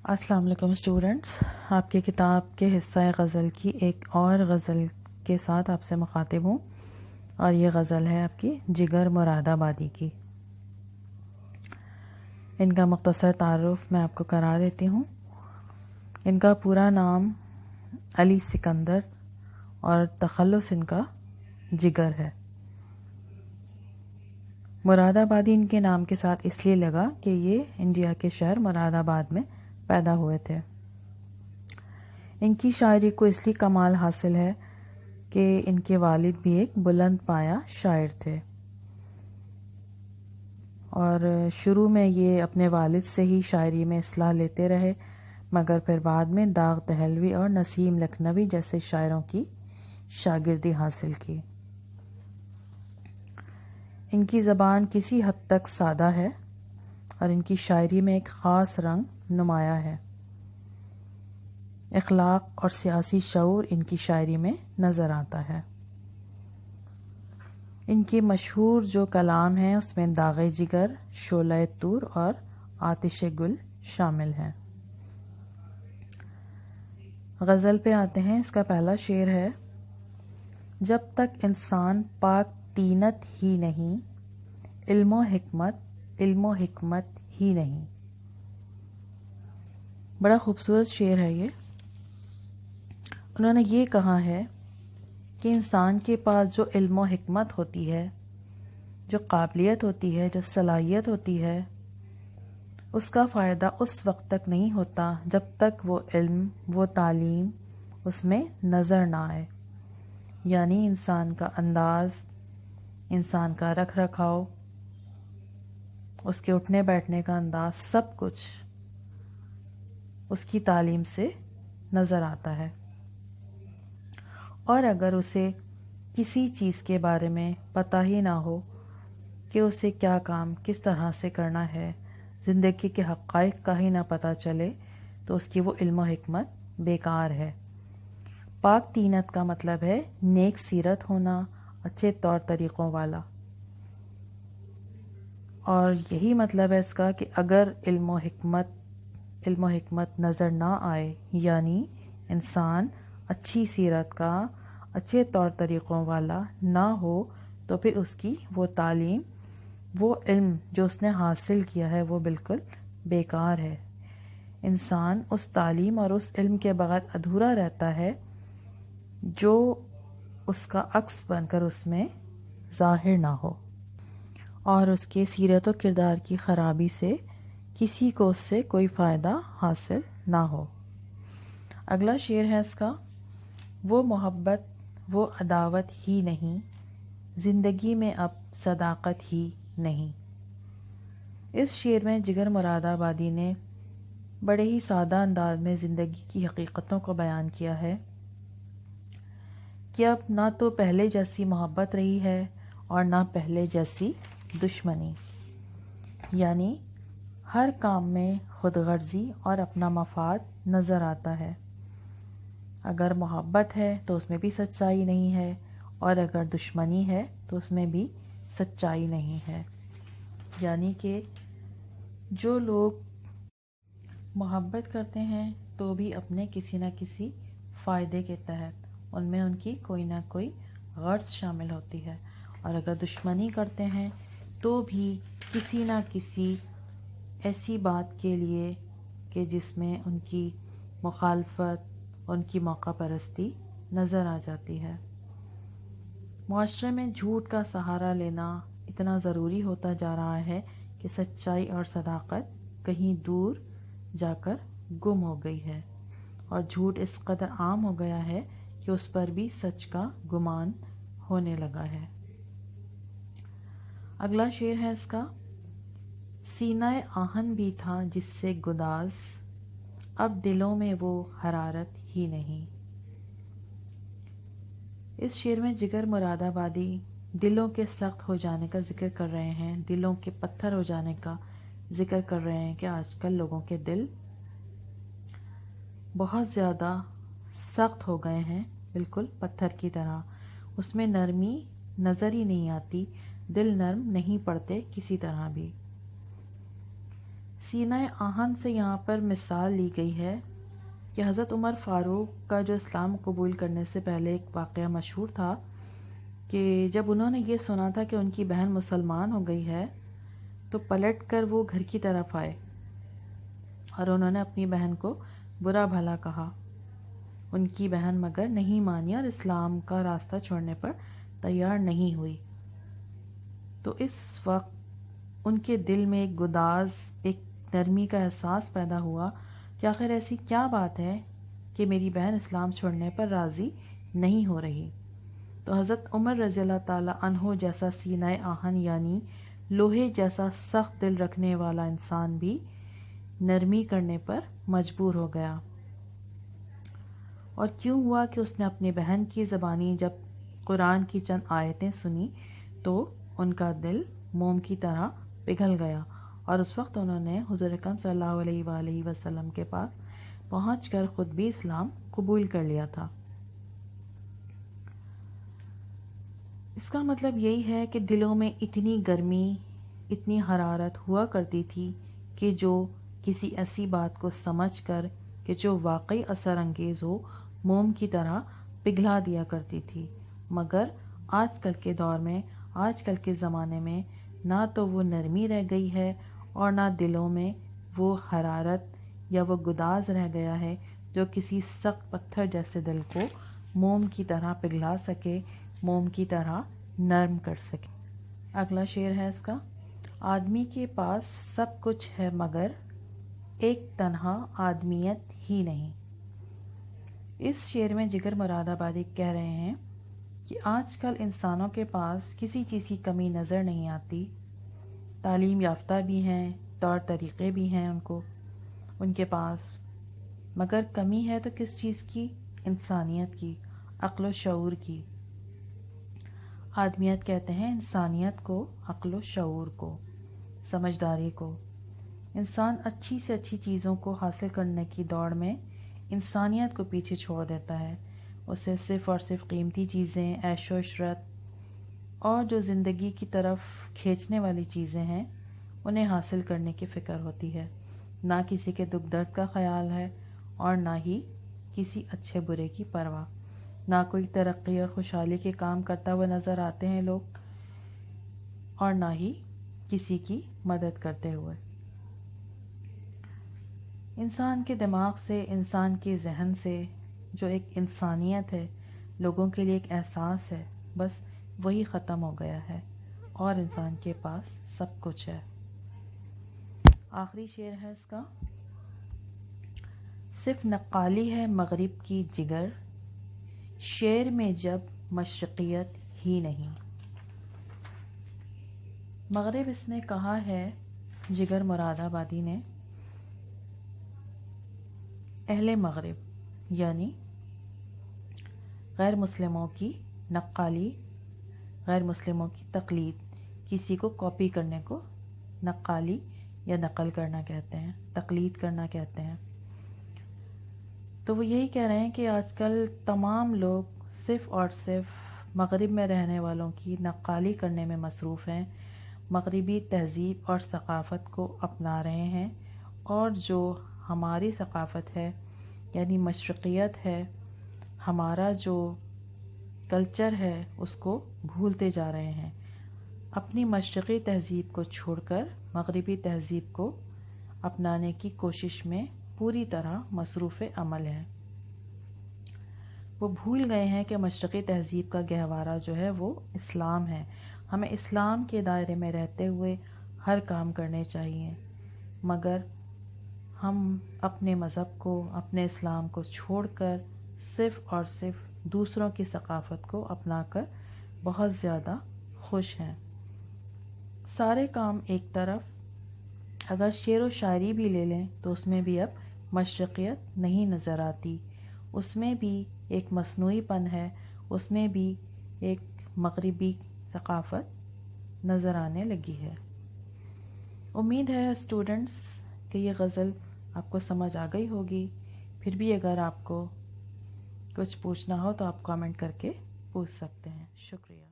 السلام علیکم اسٹوڈنٹس، آپ کی کتاب کے حصہ غزل کی ایک اور غزل کے ساتھ آپ سے مخاطب ہوں، اور یہ غزل ہے آپ کی جگر مراد آبادی کی۔ ان کا مختصر تعارف میں آپ کو کرا دیتی ہوں۔ ان کا پورا نام علی سکندر اور تخلص ان کا جگر ہے۔ مراد آبادی ان کے نام کے ساتھ اس لیے لگا کہ یہ انڈیا کے شہر مراد آباد میں پیدا ہوئے تھے۔ ان کی شاعری کو اس لیے کمال حاصل ہے کہ ان کے والد بھی ایک بلند پایہ شاعر تھے، اور شروع میں یہ اپنے والد سے ہی شاعری میں اصلاح لیتے رہے، مگر پھر بعد میں داغ دہلوی اور نسیم لکھنوی جیسے شاعروں کی شاگردی حاصل کی۔ ان کی زبان کسی حد تک سادہ ہے اور ان کی شاعری میں ایک خاص رنگ نمایاں ہے۔ اخلاق اور سیاسی شعور ان کی شاعری میں نظر آتا ہے۔ ان کی مشہور جو کلام ہیں اس میں داغ جگر، شعلہ طور اور آتش گل شامل ہیں۔ غزل پہ آتے ہیں۔ اس کا پہلا شعر ہے: جب تک انسان پاک طینت ہی نہیں، علم و حکمت ہی نہیں۔ بڑا خوبصورت شعر ہے یہ۔ انہوں نے یہ کہا ہے کہ انسان کے پاس جو علم و حکمت ہوتی ہے، جو قابلیت ہوتی ہے، جو صلاحیت ہوتی ہے، اس کا فائدہ اس وقت تک نہیں ہوتا جب تک وہ علم، وہ تعلیم اس میں نظر نہ آئے۔ یعنی انسان کا انداز، انسان کا رکھ رکھاؤ، اس کے اٹھنے بیٹھنے کا انداز، سب کچھ اس کی تعلیم سے نظر آتا ہے۔ اور اگر اسے کسی چیز کے بارے میں پتہ ہی نہ ہو کہ اسے کیا کام کس طرح سے کرنا ہے، زندگی کے حقائق کا ہی نہ پتہ چلے، تو اس کی وہ علم و حکمت بیکار ہے۔ پاک طینت کا مطلب ہے نیک سیرت ہونا، اچھے طور طریقوں والا، اور یہی مطلب ہے اس کا کہ اگر علم و حکمت نظر نہ آئے، یعنی انسان اچھی سیرت کا، اچھے طور طریقوں والا نہ ہو، تو پھر اس کی وہ تعلیم، وہ علم جو اس نے حاصل کیا ہے، وہ بالکل بیکار ہے۔ انسان اس تعلیم اور اس علم کے بغیر ادھورا رہتا ہے جو اس کا عکس بن کر اس میں ظاہر نہ ہو، اور اس کے سیرت و کردار کی خرابی سے کسی کو اس سے کوئی فائدہ حاصل نہ ہو۔ اگلا شعر ہے اس کا: وہ محبت وہ عداوت ہی نہیں، زندگی میں اب صداقت ہی نہیں۔ اس شعر میں جگر مراد آبادی نے بڑے ہی سادہ انداز میں زندگی کی حقیقتوں کو بیان کیا ہے کہ اب نہ تو پہلے جیسی محبت رہی ہے اور نہ پہلے جیسی دشمنی۔ یعنی ہر کام میں خود غرضی اور اپنا مفاد نظر آتا ہے۔ اگر محبت ہے تو اس میں بھی سچائی نہیں ہے، اور اگر دشمنی ہے تو اس میں بھی سچائی نہیں ہے۔ یعنی کہ جو لوگ محبت کرتے ہیں تو بھی اپنے کسی نہ کسی فائدے کے تحت ان میں ان کی کوئی نہ کوئی غرض شامل ہوتی ہے، اور اگر دشمنی کرتے ہیں تو بھی کسی نہ کسی ایسی بات کے لیے کہ جس میں ان کی مخالفت، ان کی موقع پرستی نظر آ جاتی ہے۔ معاشرے میں جھوٹ کا سہارا لینا اتنا ضروری ہوتا جا رہا ہے کہ سچائی اور صداقت کہیں دور جا کر گم ہو گئی ہے، اور جھوٹ اس قدر عام ہو گیا ہے کہ اس پر بھی سچ کا گمان ہونے لگا ہے۔ اگلا شعر ہے اس کا: سینہ آہن بھی تھا جس سے گداز، اب دلوں میں وہ حرارت ہی نہیں۔ اس شعر میں جگر مراد آبادی دلوں کے سخت ہو جانے کا ذکر کر رہے ہیں، دلوں کے پتھر ہو جانے کا ذکر کر رہے ہیں کہ آج کل لوگوں کے دل بہت زیادہ سخت ہو گئے ہیں، بالکل پتھر کی طرح، اس میں نرمی نظر ہی نہیں آتی، دل نرم نہیں پڑتے کسی طرح بھی۔ سینہ آہن سے یہاں پر مثال لی گئی ہے کہ حضرت عمر فاروق کا جو اسلام قبول کرنے سے پہلے ایک واقعہ مشہور تھا کہ جب انہوں نے یہ سنا تھا کہ ان کی بہن مسلمان ہو گئی ہے تو پلٹ کر وہ گھر کی طرف آئے اور انہوں نے اپنی بہن کو برا بھلا کہا. ان کی بہن مگر نہیں مانی اور اسلام کا راستہ چھوڑنے پر تیار نہیں ہوئی. تو اس وقت ان کے دل میں ایک گداز، ایک نرمی کا احساس پیدا ہوا کہ آخر ایسی کیا بات ہے کہ میری بہن اسلام چھوڑنے پر راضی نہیں ہو رہی. تو حضرت عمر رضی اللہ تعالی عنہ جیسا سینہ آہن یعنی لوہے جیسا سخت دل رکھنے والا انسان بھی نرمی کرنے پر مجبور ہو گیا. اور کیوں ہوا کہ اس نے اپنی بہن کی زبانی جب قرآن کی چند آیتیں سنی تو ان کا دل موم کی طرح پگھل گیا اور اس وقت انہوں نے حضور اکرم صلی اللہ علیہ وآلہ وسلم کے پاس پہنچ کر خود بھی اسلام قبول کر لیا تھا. اس کا مطلب یہی ہے کہ دلوں میں اتنی گرمی، اتنی حرارت ہوا کرتی تھی کہ جو کسی ایسی بات کو سمجھ کر کہ جو واقعی اثر انگیز ہو موم کی طرح پگھلا دیا کرتی تھی. مگر آج کل کے دور میں، آج کل کے زمانے میں نہ تو وہ نرمی رہ گئی ہے اور نہ دلوں میں وہ حرارت یا وہ گداز رہ گیا ہے جو کسی سخت پتھر جیسے دل کو موم کی طرح پگھلا سکے، موم کی طرح نرم کر سکے. اگلا شعر ہے اس کا: آدمی کے پاس سب کچھ ہے مگر ایک تنہا آدمیت ہی نہیں. اس شعر میں جگر مراد آبادی کہہ رہے ہیں کہ آج کل انسانوں کے پاس کسی چیز کی کمی نظر نہیں آتی. تعلیم یافتہ بھی ہیں، طور طریقے بھی ہیں ان کے پاس، مگر کمی ہے تو کس چیز کی؟ انسانیت کی، عقل و شعور کی. آدمیت کہتے ہیں انسانیت کو، عقل و شعور کو، سمجھداری کو. انسان اچھی سے اچھی چیزوں کو حاصل کرنے کی دوڑ میں انسانیت کو پیچھے چھوڑ دیتا ہے. اسے صرف اور صرف قیمتی چیزیں، عیش و عشرت اور جو زندگی کی طرف کھینچنے والی چیزیں ہیں انہیں حاصل کرنے کی فکر ہوتی ہے. نہ کسی کے دکھ درد کا خیال ہے اور نہ ہی کسی اچھے برے کی پرواہ. نہ کوئی ترقی اور خوشحالی کے کام کرتا ہوا نظر آتے ہیں لوگ، اور نہ ہی کسی کی مدد کرتے ہوئے. انسان کے دماغ سے، انسان کے ذہن سے جو ایک انسانیت ہے، لوگوں کے لیے ایک احساس ہے، بس وہی ختم ہو گیا ہے اور انسان کے پاس سب کچھ ہے. آخری شعر ہے اس کا: صرف نقالی ہے مغرب کی جگر، شعر میں جب مشرقیت ہی نہیں. مغرب اس نے کہا ہے جگر مراد آبادی نے، اہل مغرب یعنی غیر مسلموں کی نقالی، غیر مسلموں کی تقلید، کسی کو کاپی کرنے کو نقالی یا نقل کرنا کہتے ہیں، تقلید کرنا کہتے ہیں. تو وہ یہی کہہ رہے ہیں کہ آج کل تمام لوگ صرف اور صرف مغرب میں رہنے والوں کی نقالی کرنے میں مصروف ہیں، مغربی تہذیب اور ثقافت کو اپنا رہے ہیں، اور جو ہماری ثقافت ہے یعنی مشرقیت ہے، ہمارا جو کلچر ہے اس کو بھولتے جا رہے ہیں. اپنی مشرقی تہذیب کو چھوڑ کر مغربی تہذیب کو اپنانے کی کوشش میں پوری طرح مصروف عمل ہیں. وہ بھول گئے ہیں کہ مشرقی تہذیب کا گہوارہ جو ہے وہ اسلام ہے. ہمیں اسلام کے دائرے میں رہتے ہوئے ہر کام کرنے چاہیے، مگر ہم اپنے مذہب کو، اپنے اسلام کو چھوڑ کر صرف اور صرف دوسروں کی ثقافت کو اپنا کر بہت زیادہ خوش ہیں. سارے کام ایک طرف، اگر شعر و شاعری بھی لے لیں تو اس میں بھی اب مشرقیت نہیں نظر آتی، اس میں بھی ایک مصنوعی پن ہے، اس میں بھی ایک مغربی ثقافت نظر آنے لگی ہے. امید ہے اسٹوڈنٹس کہ یہ غزل آپ کو سمجھ آ گئی ہوگی. پھر بھی اگر آپ کو کچھ پوچھنا ہو تو آپ کامنٹ کر کے پوچھ سکتے ہیں. شکریہ.